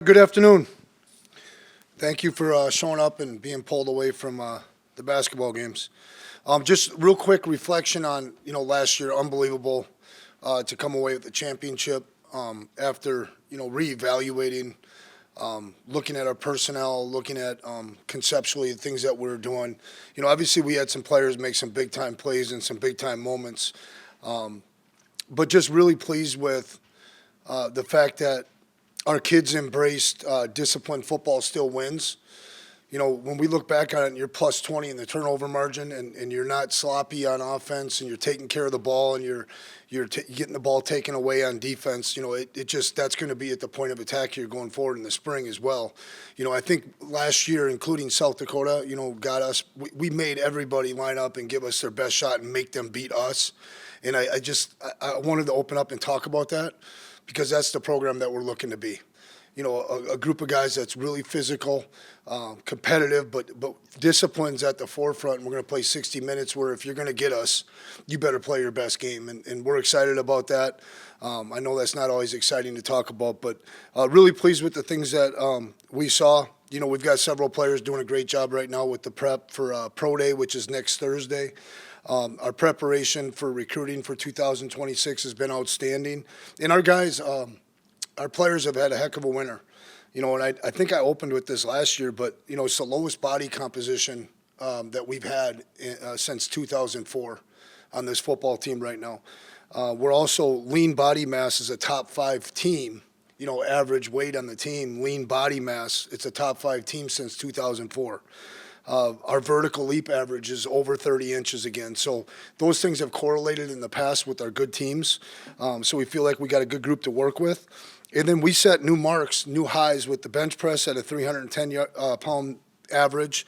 Good afternoon. Thank you for showing up and being pulled away from the basketball games. Just real quick reflection on last year. Unbelievable to come away with the championship after reevaluating, looking at our personnel, looking at conceptually the things that we were doing. Obviously we had some players make some big time plays and some big time moments, but just really pleased with the fact that our kids embraced disciplined football still wins. When we look back on it, and you're plus 20 in the turnover margin, and you're not sloppy on offense, and you're taking care of the ball, and you're getting the ball taken away on defense. It just that's going to be at the point of attack here going forward in the spring as well. I think last year, including South Dakota, got us. We made everybody line up and give us their best shot and make them beat us. And I wanted to open up and talk about that, because that's the program that we're looking to be. A group of guys that's really physical, competitive, but discipline's at the forefront. And we're going to play 60 minutes where if you're going to get us, you better play your best game. And we're excited about that. I know that's not always exciting to talk about, but really pleased with the things that we saw. We've got several players doing a great job right now with the prep for Pro Day, which is next Thursday. Our preparation for recruiting for 2026 has been outstanding. And our guys, our players have had a heck of a winter. And I think I opened with this last year, but, it's the lowest body composition that we've had since 2004 on this football team right now. We're also lean body mass is a top 5 team. Average weight on the team, lean body mass, it's a top 5 team since 2004. Our vertical leap average is over 30 inches again. So those things have correlated in the past with our good teams. So we feel like we got a good group to work with. And then we set new marks, new highs with the bench press at a 310-pound average,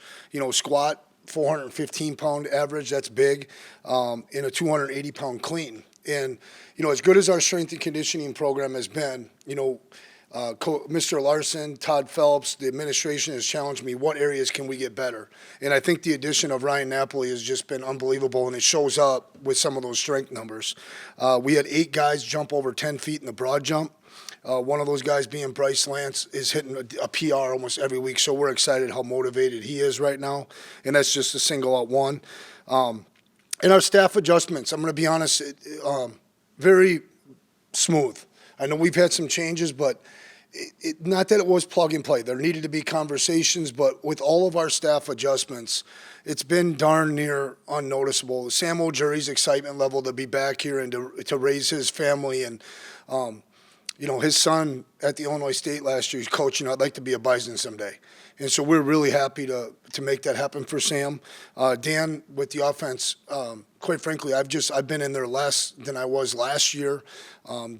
squat, 415-pound average, that's big, in a 280-pound clean. And, as good as our strength and conditioning program has been, Mr. Larson, Todd Phelps, the administration has challenged me, what areas can we get better? And I think the addition of Ryan Napoli has just been unbelievable, and it shows up with some of those strength numbers. We had 8 guys jump over 10 feet in the broad jump. One of those guys being Bryce Lance is hitting a PR almost every week, so we're excited how motivated he is right now, and that's just a single out one. And our staff adjustments, I'm going to be honest, very smooth. I know we've had some changes, but not that it was plug and play. There needed to be conversations, but with all of our staff adjustments, it's been darn near unnoticeable. Sam O'Jury's excitement level to be back here and to raise his family, and his son at the Illinois State last year, he's coaching. I'd like to be a Bison someday. And so we're really happy to make that happen for Sam. Dan, with the offense, quite frankly, I've been in there less than I was last year.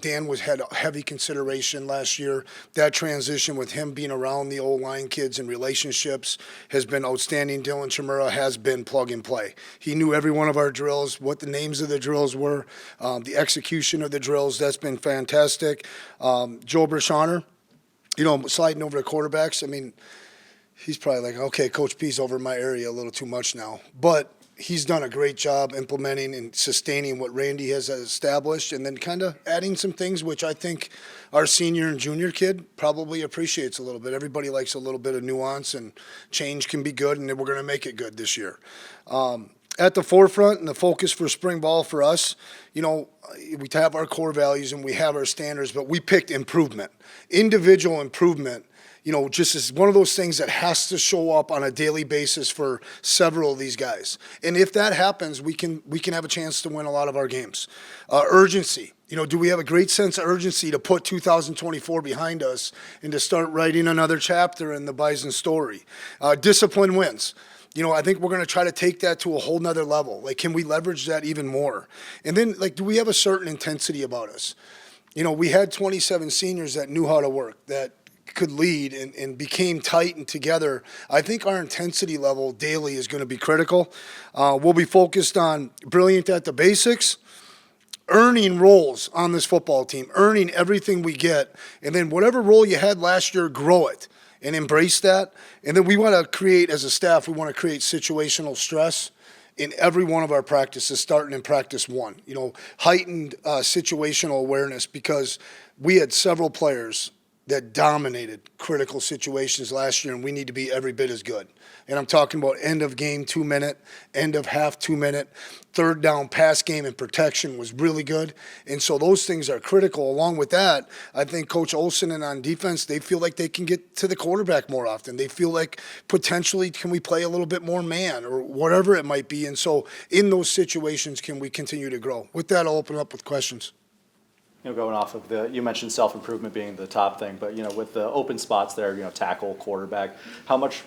Dan had heavy consideration last year. That transition with him being around the O-line kids and relationships has been outstanding. Dylan Chimera has been plug and play. He knew every one of our drills, what the names of the drills were, the execution of the drills. That's been fantastic. Joe Brashaner, sliding over the quarterbacks. I mean, he's probably like, okay, Coach P's over my area a little too much now. But he's done a great job implementing and sustaining what Randy has established, and then kind of adding some things which I think our senior and junior kid probably appreciates a little bit. Everybody likes a little bit of nuance, and change can be good, and we're going to make it good this year. At the forefront and the focus for spring ball for us, we have our core values and we have our standards, but we picked improvement, individual improvement. Just as one of those things that has to show up on a daily basis for several of these guys. And if that happens, we can have a chance to win a lot of our games. Urgency. Do we have a great sense of urgency to put 2024 behind us and to start writing another chapter in the Bison story? Discipline wins. I think we're going to try to take that to a whole nother level. Like, can we leverage that even more? And then, do we have a certain intensity about us? We had 27 seniors that knew how to work, that could lead and became tight and together. I think our intensity level daily is going to be critical. We'll be focused on brilliant at the basics, earning roles on this football team, earning everything we get, and then whatever role you had last year, grow it and embrace that. And then we want to create, as a staff, we want to create situational stress in every one of our practices, starting in practice 1. Heightened situational awareness, because we had several players that dominated critical situations last year, and we need to be every bit as good. And I'm talking about end of game 2 minute, end of half 2 minute, third down pass game and protection was really good. And so those things are critical. Along with that, I think Coach Olson and on defense, they feel like they can get to the quarterback more often. They feel like potentially can we play a little bit more man or whatever it might be. And so in those situations, can we continue to grow? With that, I'll open up with questions. Going off of you mentioned self-improvement being the top thing, but, with the open spots there, tackle, quarterback, how much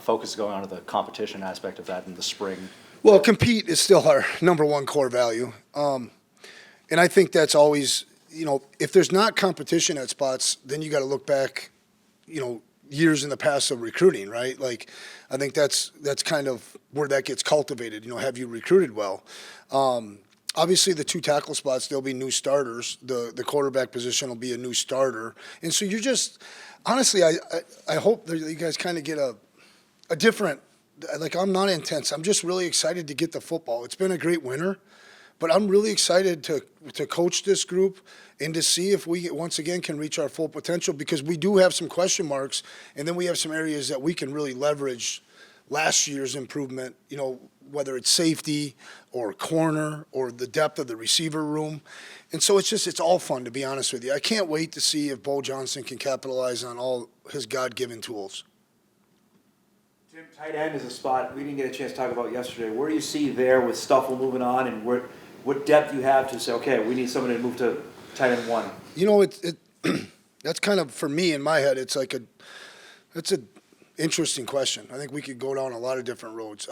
focus is going on to the competition aspect of that in the spring? Well, compete is still our number one core value. And I think that's always, if there's not competition at spots, then you got to look back, years in the past of recruiting, right? Like, I think that's kind of where that gets cultivated. Have you recruited well? Obviously, the 2 tackle spots, they'll be new starters. The quarterback position will be a new starter. And so you're just – honestly, I hope that you guys kind of get a different – like, I'm not intense. I'm just really excited to get the football. It's been a great winter, but I'm really excited to coach this group and to see if we, once again, can reach our full potential because we do have some question marks, and then we have some areas that we can really leverage last year's improvement, whether it's safety or corner or the depth of the receiver room. And so it's all fun, to be honest with you. I can't wait to see if Bo Johnson can capitalize on all his God-given tools. Tim, tight end is a spot we didn't get a chance to talk about yesterday. Where do you see there with Stuffle moving on and what depth you have to say, okay, we need somebody to move to tight end 1? That's kind of, for me in my head, it's an interesting question. I think we could go down a lot of different roads.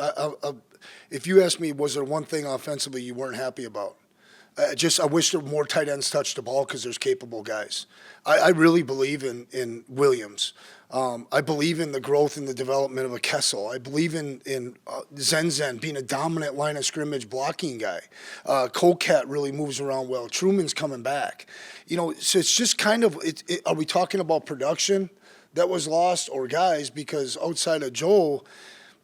If you ask me, was there one thing offensively you weren't happy about? I wish there were more tight ends touch the ball because there's capable guys. I really believe in Williams. I believe in the growth and the development of a Kessel. I believe in Zen being a dominant line of scrimmage blocking guy. Colcat really moves around well. Truman's coming back. So it's just kind of, are we talking about production that was lost or guys? Because outside of Joel,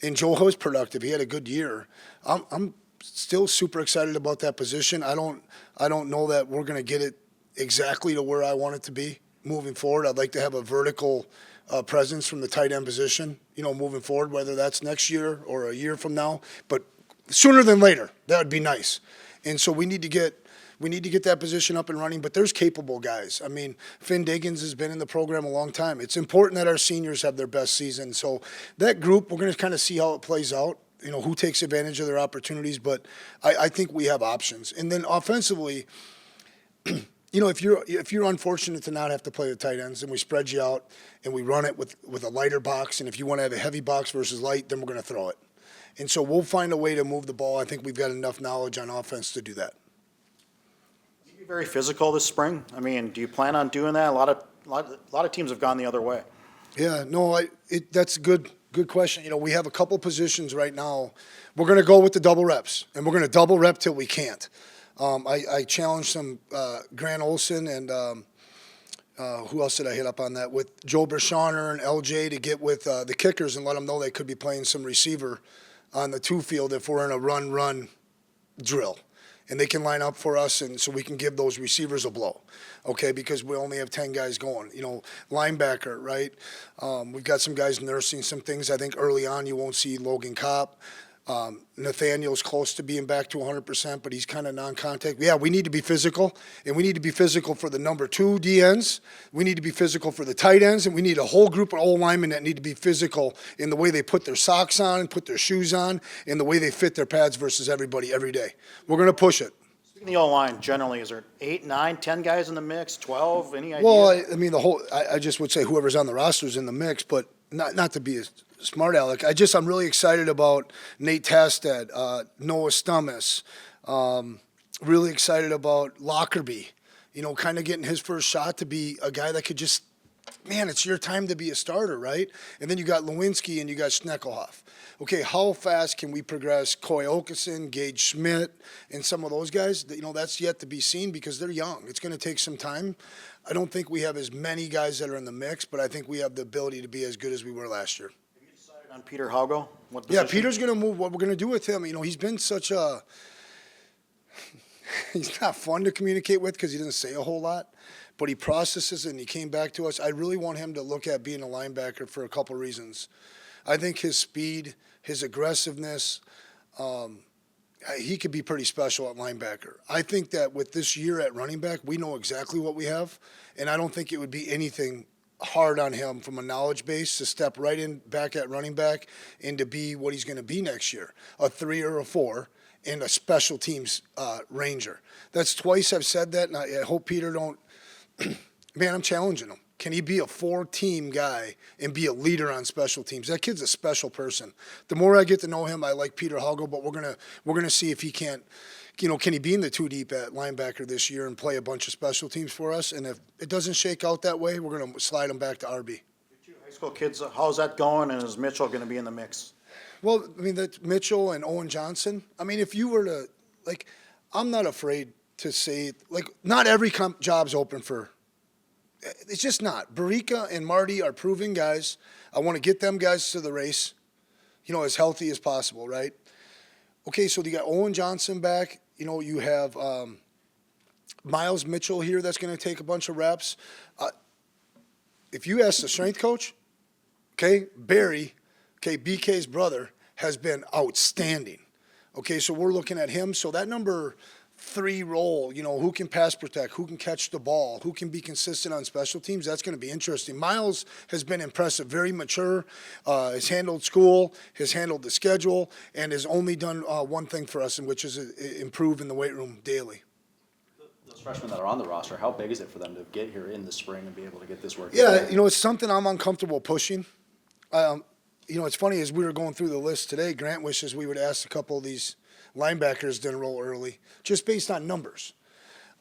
and Joel was productive. He had a good year. I'm still super excited about that position. I don't know that we're going to get it exactly to where I want it to be moving forward. I'd like to have a vertical presence from the tight end position, moving forward, whether that's next year or a year from now. But sooner than later, that would be nice. And so we need to get that position up and running, but there's capable guys. I mean, Finn Diggins has been in the program a long time. It's important that our seniors have their best season. So that group, we're going to kind of see how it plays out, who takes advantage of their opportunities, but I think we have options. And then offensively, if you're unfortunate to not have to play the tight ends and we spread you out and we run it with a lighter box, and if you want to have a heavy box versus light, then we're going to throw it. And so we'll find a way to move the ball. I think we've got enough knowledge on offense to do that. Very physical this spring. I mean, do you plan on doing that? A lot of teams have gone the other way. Yeah, no, that's a good question. We have a couple positions right now. We're going to go with the double reps, and we're going to double rep till we can't. I challenged some Grant Olson and who else did I hit up on that? With Joe Brashaner and LJ to get with the kickers and let them know they could be playing some receiver on the 2 field if we're in a run drill. And they can line up for us, and so we can give those receivers a blow, okay, because we only have 10 guys going. Linebacker, right? We've got some guys nursing some things. I think early on you won't see Logan Kopp. Nathaniel's close to being back to 100%, but he's kind of non-contact. Yeah, we need to be physical, and we need to be physical for the number 2 DNs. We need to be physical for the tight ends, and we need a whole group of old linemen that need to be physical in the way they put their socks on, put their shoes on, and the way they fit their pads versus everybody every day. We're going to push it. Speaking of the O-line, generally, is there 8, 9, 10 guys in the mix, 12, any idea? Well, I mean, I just would say whoever's on the roster is in the mix, but not to be a smart aleck. I'm really excited about Nate Tasted, Noah Stummis, really excited about Lockerbie, kind of getting his first shot to be a guy that could just, man, it's your time to be a starter, right? And then you got Lewinsky and you got Schneckelhoff. Okay, how fast can we progress Coy Okeson, Gage Schmidt, and some of those guys? That's yet to be seen because they're young. It's going to take some time. I don't think we have as many guys that are in the mix, but I think we have the ability to be as good as we were last year. Have you decided on Peter Haugo? Yeah, Peter's going to move. What we're going to do with him, he's been such a he's not fun to communicate with because he doesn't say a whole lot, but he processes it and he came back to us. I really want him to look at being a linebacker for a couple reasons. I think his speed, his aggressiveness, he could be pretty special at linebacker. I think that with this year at running back, we know exactly what we have, and I don't think it would be anything hard on him from a knowledge base to step right in back at running back and to be what he's going to be next year, a 3 or a 4 and a special teams ranger. That's twice I've said that, and I hope Peter don't – man, I'm challenging him. Can he be a 4-team guy and be a leader on special teams? That kid's a special person. The more I get to know him, I like Peter Hugo, but we're gonna see if he can't, can he be in the 2 deep at linebacker this year and play a bunch of special teams for us? And if it doesn't shake out that way, we're gonna slide him back to RB. Your 2 high school kids, how's that going, and is Mitchell going to be in the mix? Well, I mean, that's Mitchell and Owen Johnson. I mean, if you were to, I'm not afraid to say, not every job's open for. It's just not. Barika and Marty are proven guys. I want to get them guys to the race, as healthy as possible, right? Okay, so you got Owen Johnson back. You have Miles Mitchell here that's going to take a bunch of reps. If you ask the strength coach, okay, Barry, okay, BK's brother, has been outstanding. Okay, so we're looking at him. So that number 3 role, who can pass protect, who can catch the ball, who can be consistent on special teams, that's going to be interesting. Miles has been impressive, very mature, has handled school, has handled the schedule, and has only done one thing for us, which is improve in the weight room daily. Those freshmen that are on the roster, how big is it for them to get here in the spring and be able to get this work? Yeah, it's something I'm uncomfortable pushing. It's funny, as we were going through the list today, Grant wishes we would ask a couple of these linebackers to enroll early, just based on numbers.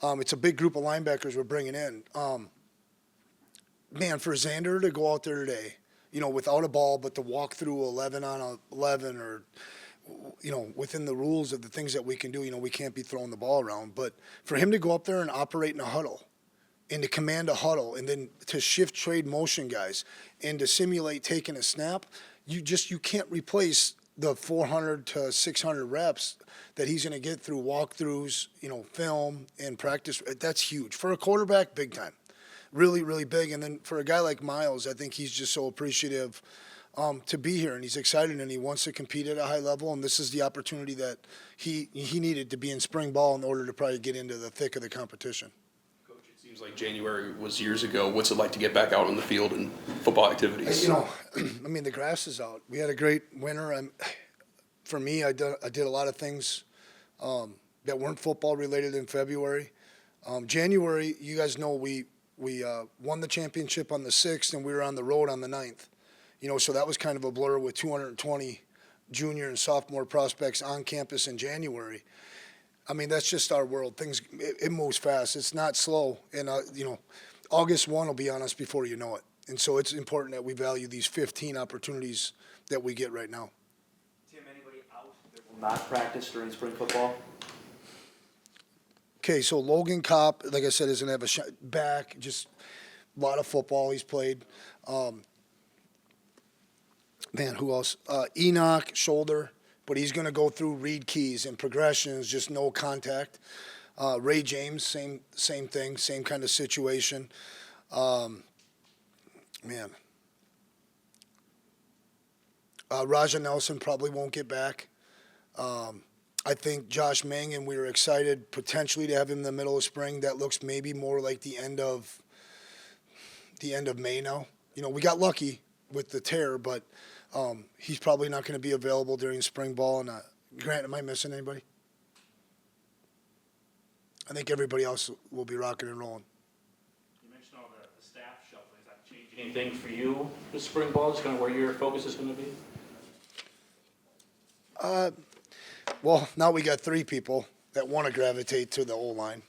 It's a big group of linebackers we're bringing in. Man, for Xander to go out there today, without a ball, but to walk through 11 on 11 or, within the rules of the things that we can do, we can't be throwing the ball around. But for him to go up there and operate in a huddle and to command a huddle and then to shift trade motion guys and to simulate taking a snap, you can't replace the 400 to 600 reps that he's going to get through walkthroughs, film and practice. That's huge. For a quarterback, big time. Really, really big. And then for a guy like Miles, I think he's just so appreciative to be here, and he's excited, and he wants to compete at a high level, and this is the opportunity that he needed to be in spring ball in order to probably get into the thick of the competition. Coach, it seems like January was years ago. What's it like to get back out on the field and football activities? The grass is out. We had a great winter. For me, I did a lot of things that weren't football related in February. January, you guys know we won the championship on the 6th, and we were on the road on the 9th. So that was kind of a blur with 220 junior and sophomore prospects on campus in January. I mean, that's just our world. It moves fast. It's not slow. And, August 1 will be on us before you know it. And so it's important that we value these 15 opportunities that we get right now. Tim, anybody out that will not practice during spring football? Okay, so Logan Kopp, like I said, is going to have a shot back. Just a lot of football he's played. Who else? Enoch, shoulder, but he's going to go through read keys and progressions, just no contact. Ray James, same thing, same kind of situation. Raja Nelson probably won't get back. I think Josh Mangan, we were excited potentially to have him in the middle of spring. That looks maybe more like the end of May now. We got lucky with the tear, but he's probably not going to be available during spring ball. And Grant, am I missing anybody? I think everybody else will be rocking and rolling. You mentioned all the staff shuffling. Is that changing anything for you this spring ball? Is kind of where your focus is going to be? Well, now we got 3 people that want to gravitate to the O-line.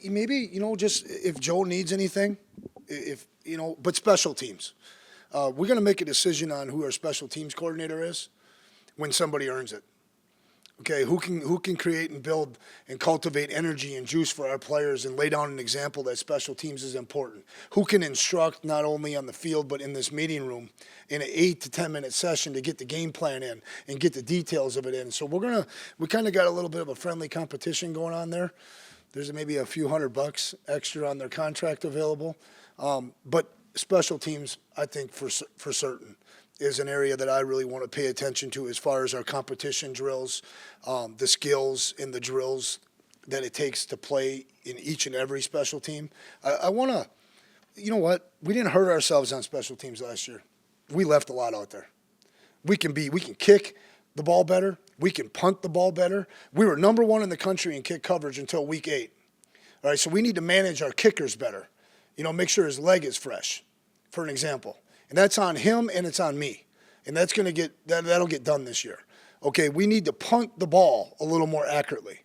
Maybe, just if Joe needs anything, but special teams. We're going to make a decision on who our special teams coordinator is when somebody earns it. Okay, who can create and build and cultivate energy and juice for our players and lay down an example that special teams is important? Who can instruct not only on the field but in this meeting room in an 8 to 10 minute session to get the game plan in and get the details of it in? So we kind of got a little bit of a friendly competition going on there. There's maybe a few $100 extra on their contract available, but special teams, I think for certain, is an area that I really want to pay attention to as far as our competition drills, the skills in the drills that it takes to play in each and every special team. I want to, you know what? We didn't hurt ourselves on special teams last year. We left a lot out there. We can kick the ball better. We can punt the ball better. We were number 1 in the country in kick coverage until week 8. All right, so we need to manage our kickers better. You know, make sure his leg is fresh, for an example. And that's on him and it's on me. And that'll get done this year. Okay, we need to punt the ball a little more accurately.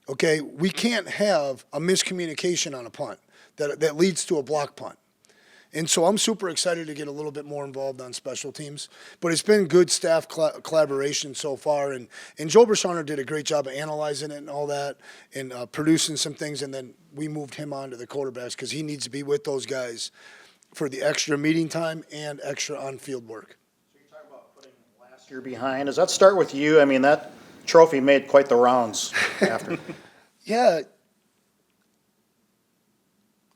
Okay, we can't have a miscommunication on a punt that leads to a block punt. And so I'm super excited to get a little bit more involved on special teams. But it's been good staff collaboration so far. And Joe Brashauner did a great job of analyzing it and all that and producing some things. And then we moved him on to the quarterbacks because he needs to be with those guys for the extra meeting time and extra on-field work. So you're talking about putting last year behind. Does that start with you? I mean, that trophy made quite the rounds after. Yeah.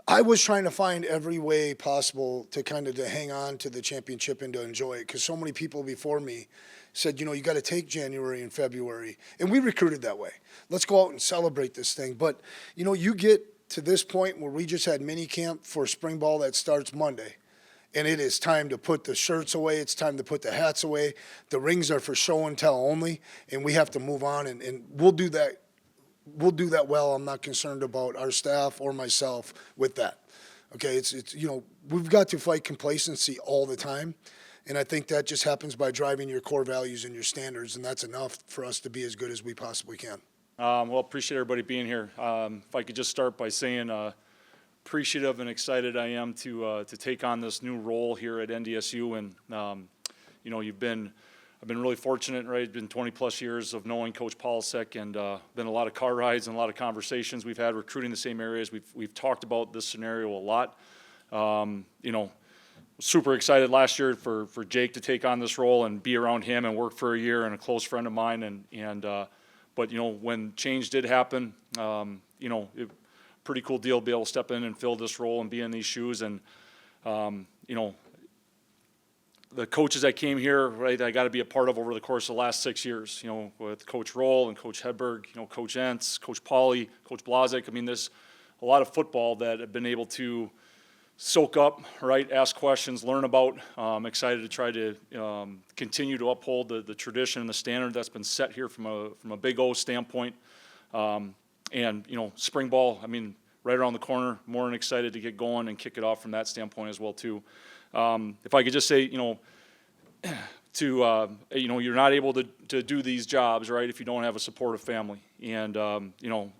I was trying to find every way possible to to hang on to the championship and to enjoy it because so many people before me said, you got to take January and February. And we recruited that way. Let's go out and celebrate this thing. But, you get to this point where we just had mini camp for spring ball that starts Monday. And it is time to put the shirts away. It's time to put the hats away. The rings are for show and tell only. And we have to move on. And we'll do that. We'll do that well. I'm not concerned about our staff or myself with that. Okay, it's we've got to fight complacency all the time. And I think that just happens by driving your core values and your standards. And that's enough for us to be as good as we possibly can. Well, appreciate everybody being here. If I could just start by saying appreciative and excited I am to take on this new role here at NDSU. And, I've been really fortunate, right? It's been 20 plus years of knowing Coach Polasek and been a lot of car rides and a lot of conversations we've had recruiting the same areas. We've talked about this scenario a lot. Super excited last year for Jake to take on this role and be around him and work for a year and a close friend of mine. But when change did happen, pretty cool deal to be able to step in and fill this role and be in these shoes. And, the coaches that came here, right, I got to be a part of over the course of the last 6 years, with Coach Roll and Coach Hedberg, Coach Entz, Coach Pauly, Coach Blazek. I mean, there's a lot of football that I've been able to soak up, right, ask questions, learn about. I'm excited to try to continue to uphold the tradition and the standard that's been set here from a Big O standpoint. Spring ball, I mean, right around the corner, more than excited to get going and kick it off from that standpoint as well, too. If I could just say, you're not able to do these jobs, right, if you don't have a supportive family. And,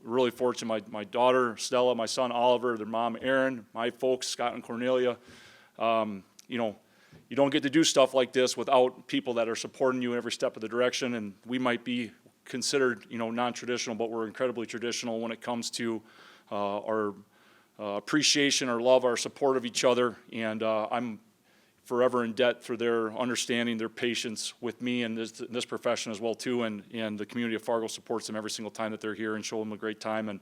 really fortunate, my daughter, Stella, my son, Oliver, their mom, Erin, my folks, Scott and Cornelia. You don't get to do stuff like this without people that are supporting you every step of the direction. And we might be considered, non-traditional, but we're incredibly traditional when it comes to our appreciation, our love, our support of each other. And I'm forever in debt for their understanding, their patience with me and this profession as well too, and the community of Fargo supports them every single time that they're here and show them a great time. And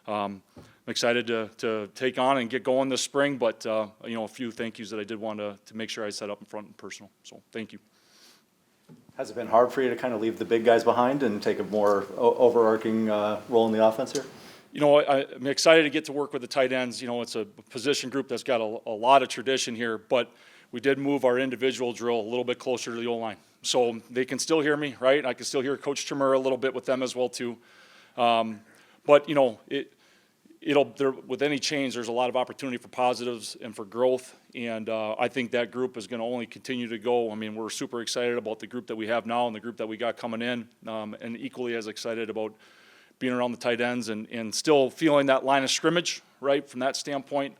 I'm excited to take on and get going this spring, but a few thank yous that I did want to make sure I set up in front and personal. So thank you. Has it been hard for you to kind of leave the big guys behind and take a more overarching role in the offense here? I'm excited to get to work with the tight ends. It's a position group that's got a lot of tradition here, but we did move our individual drill a little bit closer to the O-line. So they can still hear me, right? I can still hear Coach Tremere a little bit with them as well, too. But with any change, there's a lot of opportunity for positives and for growth. And I think that group is going to only continue to go. I mean, we're super excited about the group that we have now and the group that we got coming in, and equally as excited about being around the tight ends and still feeling that line of scrimmage, right, from that standpoint.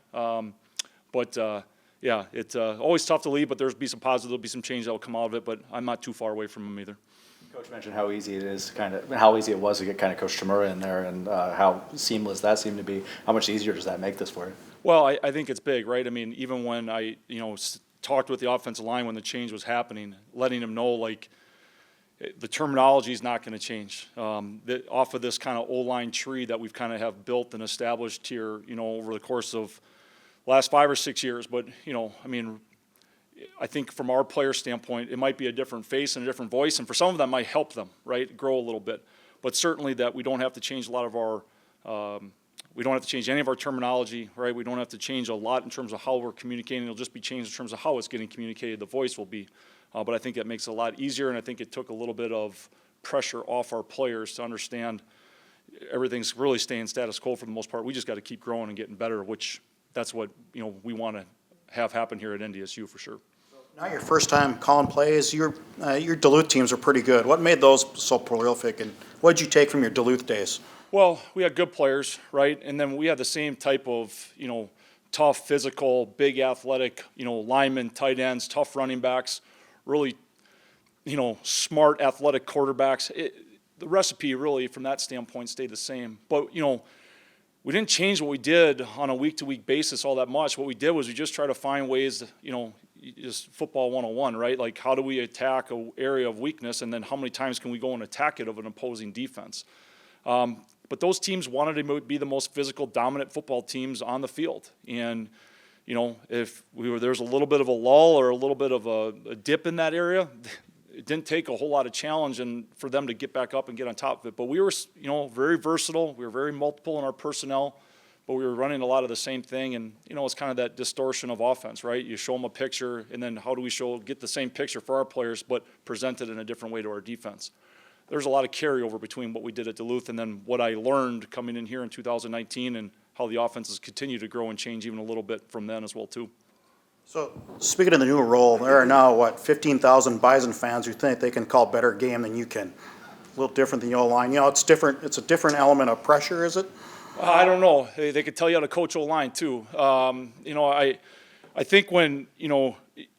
It's always tough to leave, but there'll be some positive, there'll be some change that will come out of it, but I'm not too far away from them either. Coach mentioned how easy it is, how easy it was to get kind of Coach Chimura in there, and how seamless that seemed to be. How much easier does that make this for you? Well, I think it's big, right? I mean, even when I, talked with the offensive line when the change was happening, letting them know, like, the terminology is not going to change. Off of this kind of O-line tree that we've kind of have built and established here, over the course of last 5 or 6 years. But, I mean, I think from our player standpoint, it might be a different face and a different voice, and for some of them might help them, right, grow a little bit. But certainly that we don't have to change a lot of our we don't have to change any of our terminology, right? We don't have to change a lot in terms of how we're communicating. It'll just be changed in terms of how it's getting communicated. The voice will be. But I think that makes it a lot easier, and I think it took a little bit of pressure off our players to understand everything's really staying status quo for the most part. We just got to keep growing and getting better, which that's what we want to have happen here at NDSU for sure. Not your first time calling plays. Your Duluth teams are pretty good. What made those so prolific, and what did you take from your Duluth days? Well, we had good players, right? And then we had the same type of, tough, physical, big athletic, linemen, tight ends, tough running backs, really, smart athletic quarterbacks. The recipe really from that standpoint stayed the same. But, we didn't change what we did on a week-to-week basis all that much. What we did was we just tried to find ways, just football 101, right? Like, how do we attack an area of weakness, and then how many times can we go and attack it of an opposing defense? But those teams wanted to be the most physical, dominant football teams on the field. And, if there's a little bit of a lull or a little bit of a dip in that area, it didn't take a whole lot of challenge for them to get back up and get on top of it. But we were, very versatile. We were very multiple in our personnel, but we were running a lot of the same thing. And, it's kind of that distortion of offense, right? You show them a picture, and then how do we get the same picture for our players, but present it in a different way to our defense? There's a lot of carryover between what we did at Duluth and then what I learned coming in here in 2019, and how the offenses continue to grow and change even a little bit from then as well too. So, speaking of the new role, there are now, 15,000 Bison fans who think they can call better game than you can. A little different than the O-line. It's different. It's a different element of pressure, is it? I don't know. They could tell you how to coach O-line too. I think when,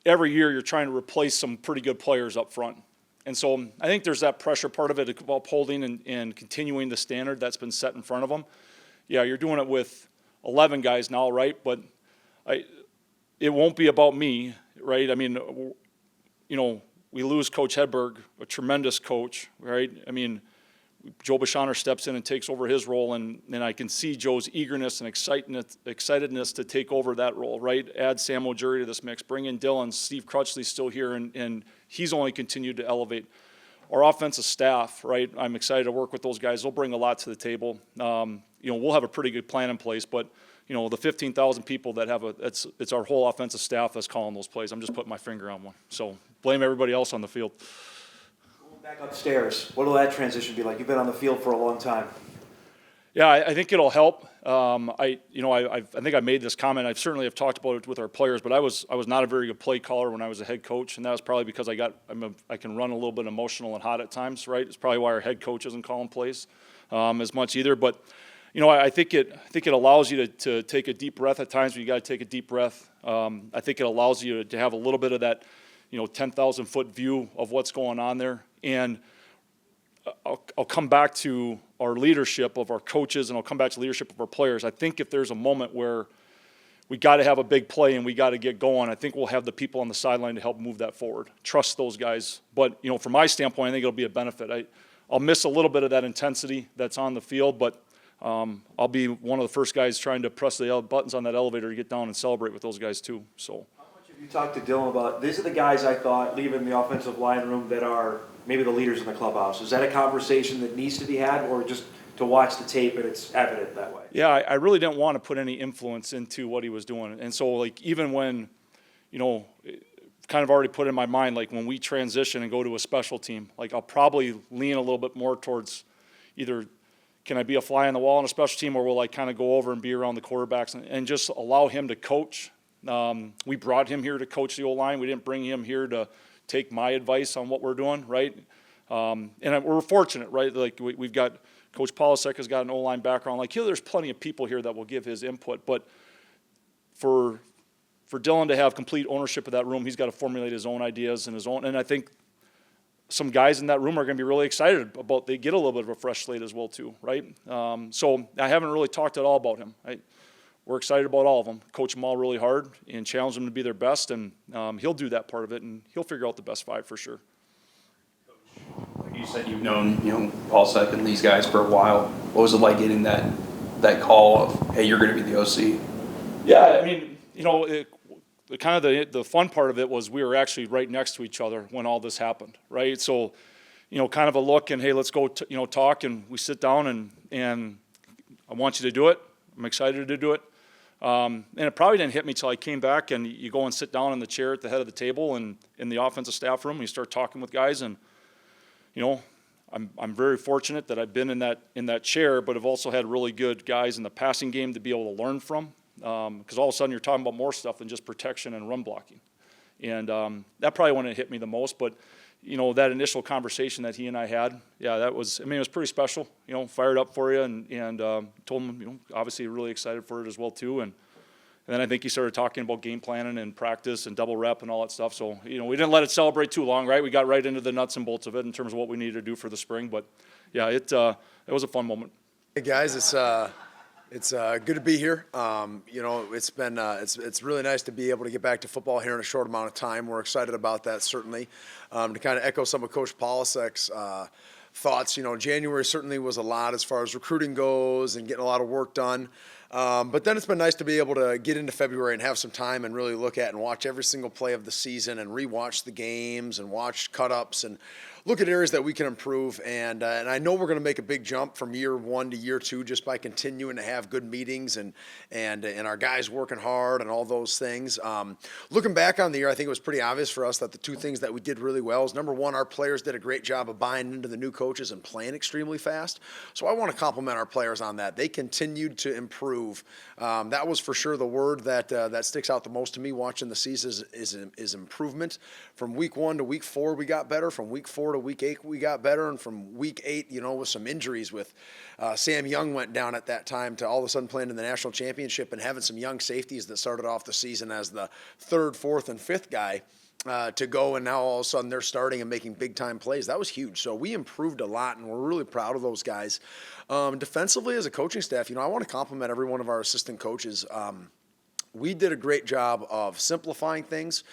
every year you're trying to replace some pretty good players up front. And so I think there's that pressure part of it, upholding and continuing the standard that's been set in front of them. Yeah, you're doing it with 11 guys now, right? But it won't be about me, right? I mean, we lose Coach Hedberg, a tremendous coach, right? I mean, Joe Bashaner steps in and takes over his role, and I can see Joe's eagerness and excitedness to take over that role, right? Add Sam O'Jury to this mix, bring in Dylan, Steve Crutchley's still here, and he's only continued to elevate. Our offensive staff, right? I'm excited to work with those guys. They'll bring a lot to the table. We'll have a pretty good plan in place, but the 15,000 people that have it's our whole offensive staff that's calling those plays. I'm just putting my finger on one. So blame everybody else on the field. Going back upstairs, what will that transition be like? You've been on the field for a long time. Yeah, I think it'll help. I think I made this comment. I certainly have talked about it with our players, but I was not a very good play caller when I was a head coach, and that was probably because I can run a little bit emotional and hot at times, right? It's probably why our head coach isn't calling plays as much either. But I think it allows you to take a deep breath at times when you got to take a deep breath. I think it allows you to have a little bit of that 10,000-foot view of what's going on there. And I'll come back to our leadership of our coaches, and I'll come back to leadership of our players. I think if there's a moment where we got to have a big play and we got to get going, I think we'll have the people on the sideline to help move that forward. Trust those guys. But, from my standpoint, I think it'll be a benefit. I'll miss a little bit of that intensity that's on the field, but I'll be one of the first guys trying to press the buttons on that elevator to get down and celebrate with those guys too. So. How much have you talked to Dylan about, these are the guys I thought leaving the offensive line room that are maybe the leaders in the clubhouse? Is that a conversation that needs to be had, or just to watch the tape and it's evident that way? Yeah, I really didn't want to put any influence into what he was doing. And so, even when, kind of already put in my mind, when we transition and go to a special team, I'll probably lean a little bit more towards either can I be a fly on the wall on a special team, or will I kind of go over and be around the quarterbacks and just allow him to coach? We brought him here to coach the O-line. We didn't bring him here to take my advice on what we're doing, right? And we're fortunate, right? We've got Coach Polasek has got an O-line background. There's plenty of people here that will give his input, but for Dylan to have complete ownership of that room, he's got to formulate his own ideas and I think some guys in that room are going to be really excited about they get a little bit of a fresh slate as well too, right? So I haven't really talked at all about him. We're excited about all of them. Coach them all really hard and challenge them to be their best, and he'll do that part of it, and he'll figure out the best 5 for sure. Like you said, you've known, Polasek and these guys for a while. What was it like getting that call of, hey, you're going to be the OC? Yeah, I mean, the fun part of it was we were actually right next to each other when all this happened, right? So, kind of a look and, hey, let's go, talk, and we sit down and I want you to do it. I'm excited to do it. And it probably didn't hit me till I came back, and you go and sit down in the chair at the head of the table and in the offensive staff room, and you start talking with guys, and I'm very fortunate that I've been in that chair, but I've also had really good guys in the passing game to be able to learn from, because all of a sudden you're talking about more stuff than just protection and run blocking, and that probably when it hit me the most. But that initial conversation that he and I had, it was pretty special. Fired up for you, and told him, obviously really excited for it as well too, and then I think he started talking about game planning and practice and double rep and all that stuff. So we didn't let it celebrate too long, right? We got right into the nuts and bolts of it in terms of what we needed to do for the spring. But it was a fun moment. Hey guys, it's good to be here. It's been it's really nice to be able to get back to football here in a short amount of time. We're excited about that, certainly. To kind of echo some of Coach Polasek's thoughts, January certainly was a lot as far as recruiting goes and getting a lot of work done. But then it's been nice to be able to get into February and have some time and really look at and watch every single play of the season and rewatch the games and watch cut-ups and look at areas that we can improve. And I know we're going to make a big jump from year 1 to year 2 just by continuing to have good meetings and our guys working hard and all those things. Looking back on the year, I think it was pretty obvious for us that the 2 things that we did really well is, number 1, our players did a great job of buying into the new coaches and playing extremely fast. So I want to compliment our players on that. They continued to improve. That was for sure the word that sticks out the most to me watching the season is improvement. From week 1 to week 4, we got better. From week 4 to week 8, we got better. And from week 8, with some injuries with Sam Young went down at that time to all of a sudden playing in the national championship and having some young safeties that started off the season as the 3rd, 4th, and 5th guy to go, and now all of a sudden they're starting and making big-time plays. That was huge. So we improved a lot, and we're really proud of those guys. Defensively, as a coaching staff, I want to compliment every one of our assistant coaches. We did a great job of simplifying things.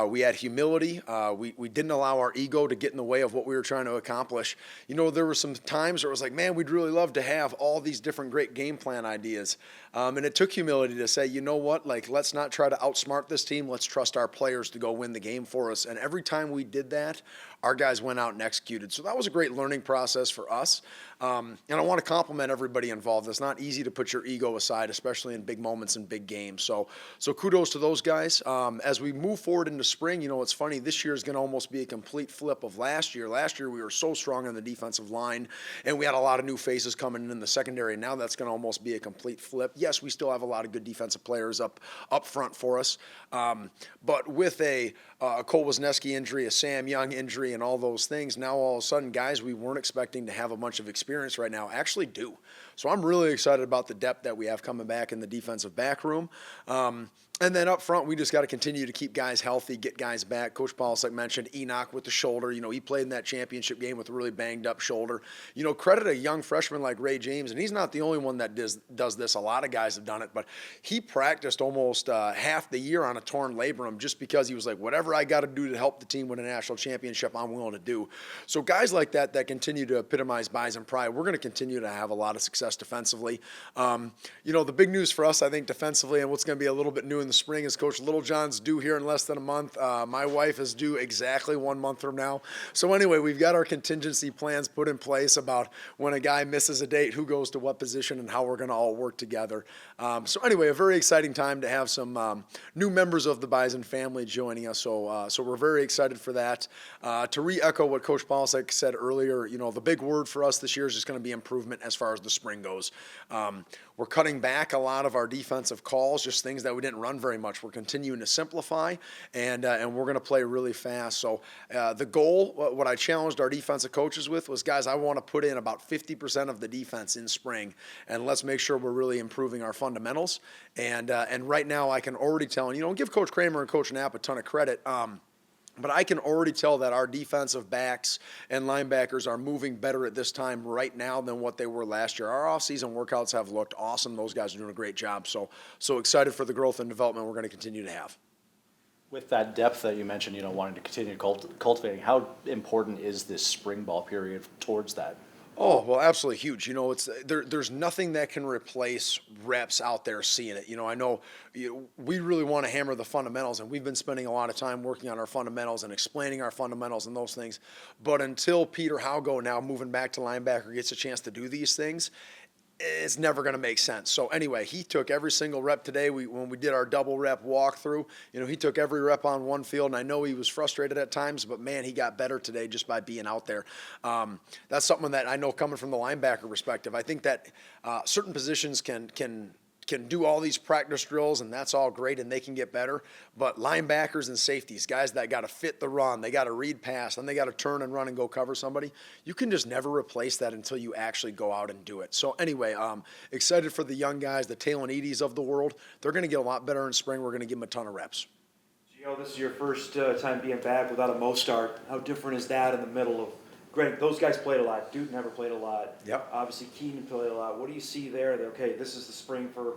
We had humility. We didn't allow our ego to get in the way of what we were trying to accomplish. There were some times where it was like, man, we'd really love to have all these different great game plan ideas. And it took humility to say, let's not try to outsmart this team. Let's trust our players to go win the game for us. And every time we did that, our guys went out and executed. So that was a great learning process for us. And I want to compliment everybody involved. It's not easy to put your ego aside, especially in big moments and big games. So kudos to those guys. As we move forward into spring, it's funny, this year is going to almost be a complete flip of last year. Last year we were so strong on the defensive line, and we had a lot of new faces coming in the secondary. Now that's going to almost be a complete flip. Yes, we still have a lot of good defensive players up front for us. But with a Cole Wisniewski injury, a Sam Young injury, and all those things, now all of a sudden, guys we weren't expecting to have a bunch of experience right now actually do. So I'm really excited about the depth that we have coming back in the defensive back room. And then up front, we just got to continue to keep guys healthy, get guys back. Coach Polasek mentioned Enoch with the shoulder. He played in that championship game with a really banged up shoulder. Credit a young freshman like Ray James, and he's not the only one that does this. A lot of guys have done it, but he practiced almost half the year on a torn labrum just because he was like, whatever I got to do to help the team win a national championship, I'm willing to do. So guys like that continue to epitomize Bison pride. We're going to continue to have a lot of success defensively. The big news for us, I think, defensively, and what's going to be a little bit new in the spring is Coach Littlejohn's due here in less than a month. My wife is due exactly 1 month from now. So anyway, we've got our contingency plans put in place about when a guy misses a date, who goes to what position, and how we're going to all work together. So anyway, a very exciting time to have some new members of the Bison family joining us. So we're very excited for that. To re-echo what Coach Polasek said earlier, the big word for us this year is just going to be improvement as far as the spring goes. We're cutting back a lot of our defensive calls, just things that we didn't run very much. We're continuing to simplify, and we're going to play really fast. So the goal, what I challenged our defensive coaches with was, guys, I want to put in about 50% of the defense in spring, and let's make sure we're really improving our fundamentals. And right now I can already tell, and give Coach Kramer and Coach Knapp a ton of credit. But I can already tell that our defensive backs and linebackers are moving better at this time right now than what they were last year. Our offseason workouts have looked awesome. Those guys are doing a great job. So excited for the growth and development we're going to continue to have. With that depth that you mentioned, wanting to continue cultivating, how important is this spring ball period towards that? Oh, well, absolutely huge. There's nothing that can replace reps out there seeing it. I know we really want to hammer the fundamentals, and we've been spending a lot of time working on our fundamentals and explaining our fundamentals and those things. But until Peter Haugo, now moving back to linebacker, gets a chance to do these things, it's never going to make sense. So anyway, he took every single rep today. When we did our double rep walkthrough, he took every rep on one field, and I know he was frustrated at times, but man, he got better today just by being out there. That's something that I know coming from the linebacker perspective. I think that certain positions can do all these practice drills, and that's all great, and they can get better. But linebackers and safeties, guys that got to fit the run, they got to read pass, and they got to turn and run and go cover somebody, you can just never replace that until you actually go out and do it. So anyway, excited for the young guys, the Taylor Edie's of the world. They're going to get a lot better in spring. We're going to give them a ton of reps. Gio, this is your first time being back without a Mostart. How different is that in the middle of? Granted, those guys played a lot. Duke never played a lot. Yep. Obviously, Keenan played a lot. What do you see there? That, okay, this is the spring for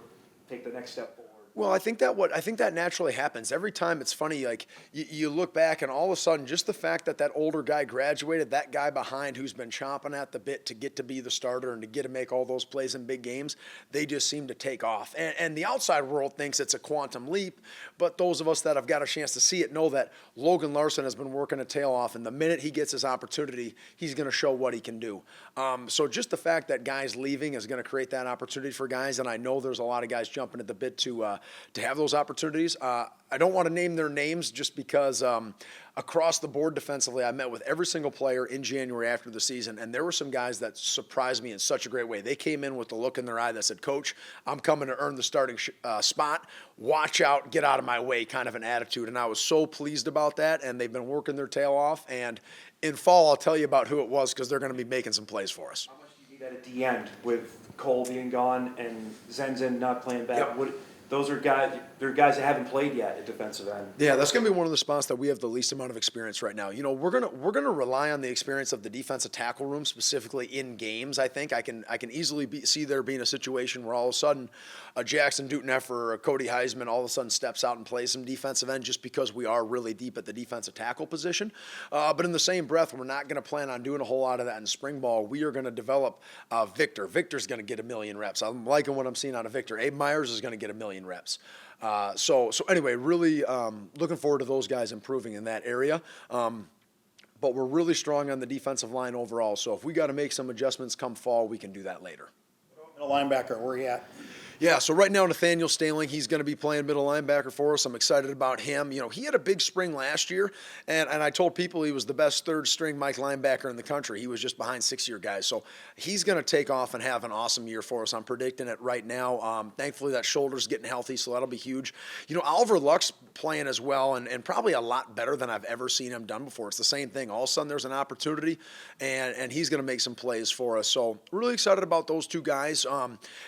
take the next step forward. Well, I think that naturally happens every time. It's funny, like you look back and all of a sudden, just the fact that older guy graduated, that guy behind who's been chomping at the bit to get to be the starter and to get to make all those plays in big games, they just seem to take off. And the outside world thinks it's a quantum leap, but those of us that have got a chance to see it know that Logan Larson has been working a tail off, and the minute he gets his opportunity, he's going to show what he can do. So just the fact that guys leaving is going to create that opportunity for guys, and I know there's a lot of guys jumping at the bit to have those opportunities. I don't want to name their names just because across the board defensively, I met with every single player in January after the season, and there were some guys that surprised me in such a great way. They came in with the look in their eye that said, "Coach, I'm coming to earn the starting spot. Watch out, get out of my way," kind of an attitude. And I was so pleased about that, and they've been working their tail off. And in fall, I'll tell you about who it was because they're going to be making some plays for us. How much do you need that at the end with Cole being gone and Zenzen not playing back? Yep. Those are guys. They're guys that haven't played yet at defensive end. Yeah, that's going to be one of the spots that we have the least amount of experience right now. We're gonna rely on the experience of the defensive tackle room, specifically in games. I think I can easily see there being a situation where all of a sudden a Jackson Duteneff or a Cody Heisman all of a sudden steps out and plays some defensive end just because we are really deep at the defensive tackle position. But in the same breath, we're not going to plan on doing a whole lot of that in spring ball. We are going to develop Victor. Victor's going to get 1 million reps. I'm liking what I'm seeing out of Victor. Abe Myers is going to get 1 million reps. So anyway, really looking forward to those guys improving in that area. But we're really strong on the defensive line overall. So if we got to make some adjustments come fall, we can do that later. Middle linebacker, where are you at? Yeah, so right now Nathaniel Staling, he's going to be playing middle linebacker for us. I'm excited about him. He had a big spring last year, and I told people he was the best third-string Mike linebacker in the country. He was just behind six-year guys. So he's going to take off and have an awesome year for us. I'm predicting it right now. Thankfully, that shoulder's getting healthy, so that'll be huge. Oliver Luck's playing as well, and probably a lot better than I've ever seen him done before. It's the same thing. All of a sudden, there's an opportunity, and he's going to make some plays for us. So really excited about those two guys.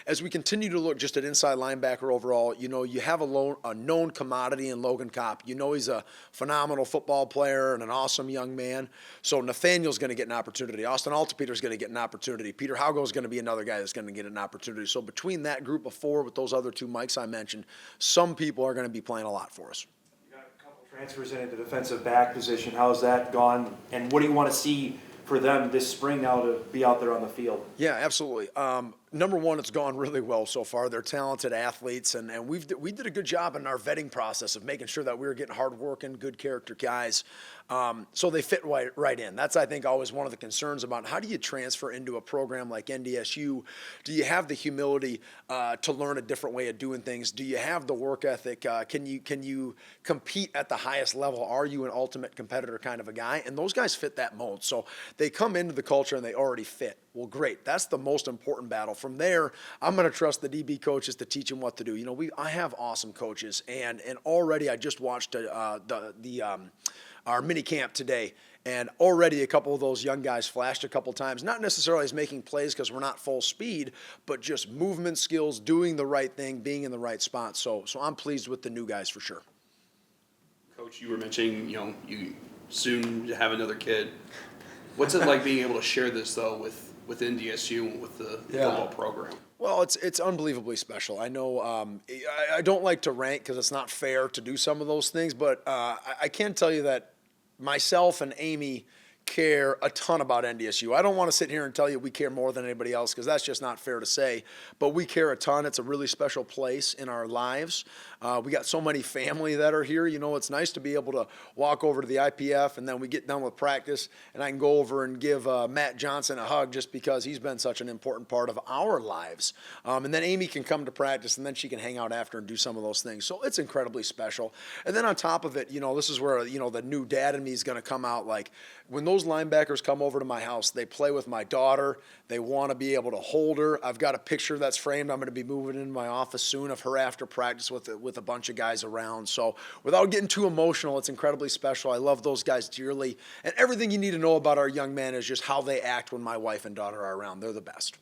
As we continue to look just at inside linebacker overall, you have a known commodity in Logan Kopp. He's a phenomenal football player and an awesome young man. So Nathaniel's going to get an opportunity. Austin Altapeter's going to get an opportunity. Peter Haugo's going to be another guy that's going to get an opportunity. So between that group of four with those other two Mikes I mentioned, some people are going to be playing a lot for us. You got a couple transfers in at the defensive back position. How's that gone? And what do you want to see for them this spring now to be out there on the field? Yeah, absolutely. Number one, it's gone really well so far. They're talented athletes, and we did a good job in our vetting process of making sure that we were getting hard-working, good character guys. So they fit right in. That's, I think, always one of the concerns about how do you transfer into a program like NDSU? Do you have the humility to learn a different way of doing things? Do you have the work ethic? Can you compete at the highest level? Are you an ultimate competitor kind of a guy? And those guys fit that mold. So they come into the culture and they already fit. Well, great. That's the most important battle. From there, I'm going to trust the DB coaches to teach them what to do. I have awesome coaches, and already I just watched our mini camp today, and already a couple of those young guys flashed a couple times, not necessarily as making plays because we're not full speed, but just movement skills, doing the right thing, being in the right spot. So I'm pleased with the new guys for sure. Coach, Coach, you were mentioning, you soon have another kid. What's it like being able to share this though with NDSU and with the football program? Well, it's unbelievably special. I know I don't like to rank because it's not fair to do some of those things, but I can tell you that myself and Amy care a ton about NDSU. I don't want to sit here and tell you we care more than anybody else because that's just not fair to say, but we care a ton. It's a really special place in our lives. We got so many family that are here. It's nice to be able to walk over to the IPF and then we get done with practice and I can go over and give Matt Johnson a hug just because he's been such an important part of our lives. And then Amy can come to practice and then she can hang out after and do some of those things. So it's incredibly special. And then on top of it, this is where, the new dad in me is going to come out. Like when those linebackers come over to my house, they play with my daughter. They want to be able to hold her. I've got a picture that's framed. I'm going to be moving into my office soon of her after practice with a bunch of guys around. So without getting too emotional, it's incredibly special. I love those guys dearly. And everything you need to know about our young man is just how they act when my wife and daughter are around. They're the best.